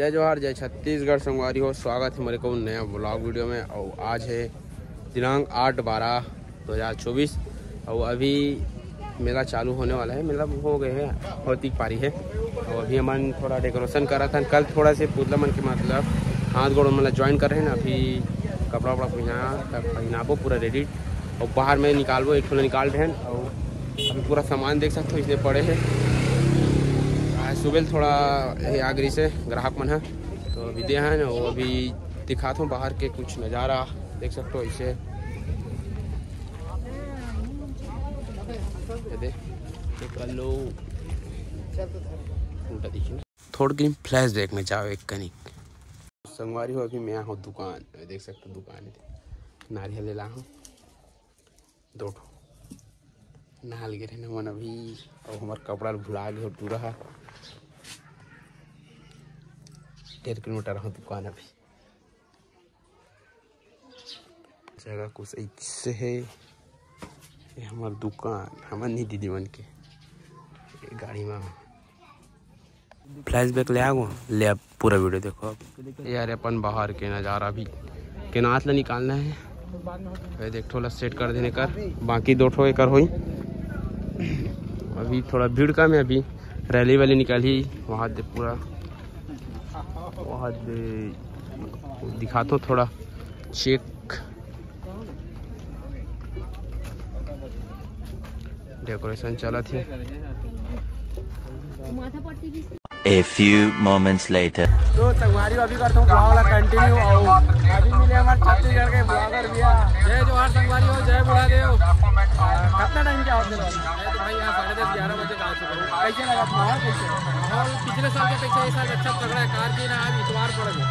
जय जोहार, जय छत्तीसगढ़ संगवारी हो। स्वागत है हमारे को नया ब्लॉग वीडियो में। और आज है दिनांक 8/12/2024 और अभी मेला चालू होने वाला है। मतलब हो गए हैं, होती पारी है। और अभी हम थोड़ा डेकोरेशन कर रहा था। कल थोड़ा से पुतला मन के मतलब हाथ गोड़ मतलब ज्वाइन कर रहे हैं ना। अभी कपड़ा वपड़ा पहनाबो पूरा रेडी और बाहर में निकालबो। एक थोड़ा निकाल रहे हैं और अभी पूरा सामान देख सकते हो इसमें पड़े हैं। सुबह थोड़ा आगरी से ग्राहक मन है तो अभी दे हैं ना। वो अभी दिखाता हूँ बाहर के कुछ नज़ारा देख सकते हो इसे। कर लो उल्टा दिखी थोड़ी ग्रीन फ्लैश बैक में जाओ एक कनिक संगवारी हो। अभी मैं यहाँ हूँ दुकान, देख सकते हो दुकान है। नारियल ले ला हूँ 2 नहाल गिरे न मन अभी। और हमारे कपड़ा भुला गए पूरा 1.5 किलोमीटर हो दुकान। अभी जगह कुछ ऐसे है। ये हमार दुकान हमार नहीं दीदी मन के गाड़ी में फ्लैश बैक ले आगो ले। अब पूरा वीडियो देखो। अब यार अपन बाहर के नज़ारा भी के नाथ ला निकालना है। देख थोड़ा सेट कर देने कर बाकी 2 ठो एकर हुई। अभी थोड़ा भीड़ कम है। अभी रैली वाली निकाली वहाँ दे पूरा वहाँ दे दिखाता हूँ थोड़ा चेक। डेकोरेशन चला थी। A few moments later. तो संगवारी अभी करता हूँ ब्लॉग वाला कंटिन्यू। और अभी मिले हमारे छत्तीसगढ़ के ब्लॉगर भैया। जय जोहार संगवारी हो, जय बुढ़ादेव। कितना टाइम क्या होता है? मैं तो भाई यहाँ 10:30-11 बजे आ चुका हूँ। कैसे लगा माहौल? कैसे माहौल? पिछले साल के अपेक्षा इस साल अच्छा तगड़ा है। कार की ना आज इतवार पड़ गया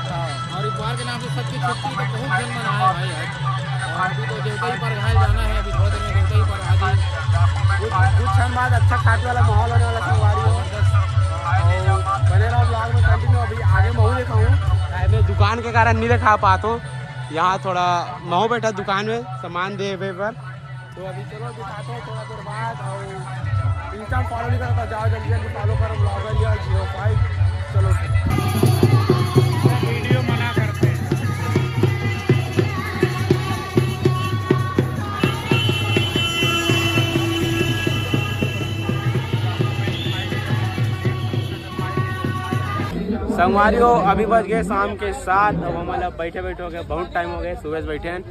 और इतवार के नाम से सबकी छुट्टी तो बहुत जन मना है भाई आज। और अभी तो देवता ही पर घायल जाना है। अभी थोड़ा देर में देवता ही पर आज कुछ क्षण बाद अच्छा खाने वाला माहौल होने वाला संगवारी हो। बने रहो ब्लॉग में कंटिन्यू। अभी आगे महू देखा हूँ। मैं दुकान के कारण नहीं दिखा पाता हूँ। यहाँ थोड़ा महू बैठा दुकान में सामान दे पर। तो अभी चलो दिखाता हूँ थोड़ा देर बाद। और इंस्टा फॉलो नहीं करता जाओ जल्दी जल्दी फॉलो करो ब्लॉगर या 05। चलो वीडियो मना करते हैं। संगवारी हो अभी बज गए शाम के 7। अब हम मतलब बैठे हो गए बहुत टाइम हो गए। सुबह से बैठे हैं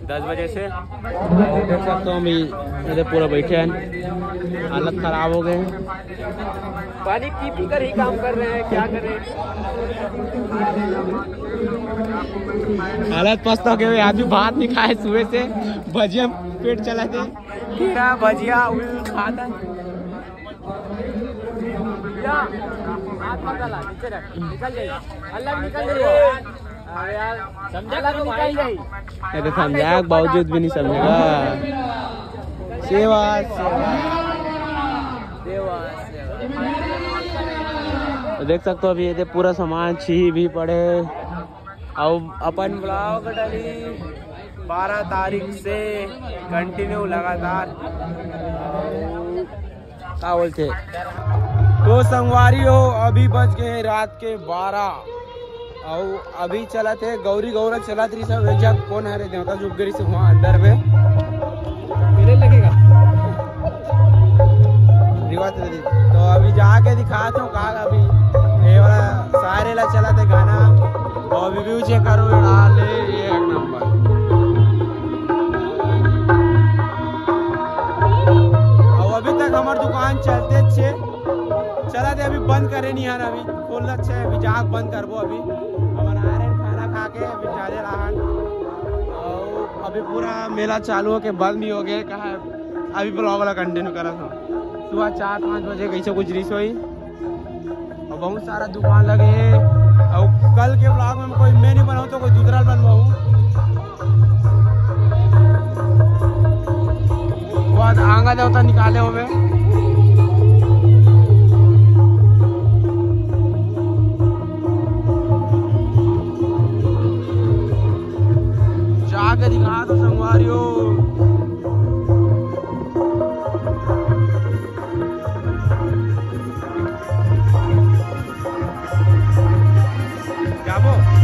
10 बजे से। देख सकते हो अभी पूरा बैठे हैं। हालत खराब हो गए हैं। पानी पी कर ही काम कर रहे हैं। क्या करें हालत पस्त हो गए। आदमी भात नहीं खाए सुबह से। भजिया पेट चला थे खीरा भजिया खाता। निकल जाएगा अल्लाह निकल जाएगा यार। समझा तो निकल जाएगी। तो समझा के बावजूद भी नहीं समझेगा। सेवा सेवा सेवा सेवा। देख सकते हो अभी ये पूरा सामान छी भी पड़े। और अपन ब्लॉग डाली 12 तारीख से कंटिन्यू लगातार। क्या बोलते तो संगवारी हो अभी बज गए रात के 12। और अभी चला थे गौरी गौरव चला थी सब। जब कौन है रे देवता जुगरी से वहाँ अंदर में मेरे लगेगा तो अभी जाके दिखाता हूँ कहा। अभी ये वाला सारे ला चला थे गाना और रिव्यू चेक करो डाले ये 1 नंबर। और अभी तक हमारी दुकान चलते छे चला थे। अभी बंद करे नहीं यार। अभी खोल अच्छे अभी जाग बंद करबो। अभी हमारा खाना खा के अभी जाने रहा। और अभी पूरा मेला चालू हो के बंद नहीं हो गए। कहा अभी ब्लॉग वाला कंटिन्यू करा था। सुबह 4-5 बजे कैसे कुछ रीस हुई और बहुत सारा दुकान लगे। और कल के ब्लॉग में कोई मैं नहीं बनाऊँ तो कोई दूसरा बनवाऊँ। बहुत आंगा देवता निकाले हुए जाके दिखा दो संगवारी हो। जाबो